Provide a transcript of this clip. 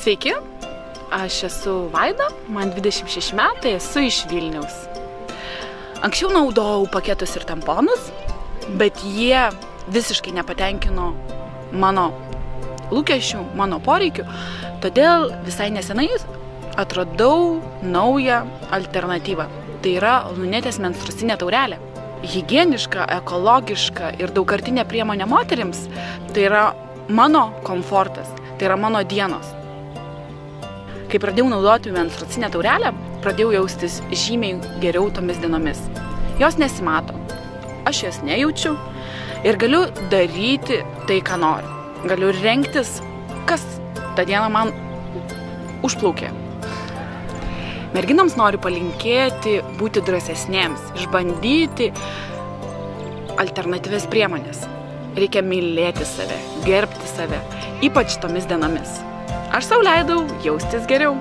Sveiki, aš esu Vaida, man 26 metai, esu iš Vilniaus. Anksčiau naudojau paketus ir tamponus, bet jie visiškai nepatenkino mano lūkesčių, mano poreikių. Todėl visai nesenai atradau naują alternatyvą. Tai yra lunetės menstruacinė taurelė. Higieniška, ekologiška ir daugkartinė priemonė moterims. Tai yra mano komfortas, tai yra mano dienos. Kai pradėjau naudoti menstruacinę taurelę, pradėjau jaustis žymiai geriau tomis dienomis. Jos nesimato, aš jos nejaučiu ir galiu daryti tai, ką noriu. Galiu rengtis, kas tą dieną man užplaukė. Merginoms noriu palinkėti būti drąsesnėms, išbandyti alternatyvias priemonės. Reikia mylėti save, gerbti save, ypač tomis dienomis. Aš sau leidau jaustis geriau.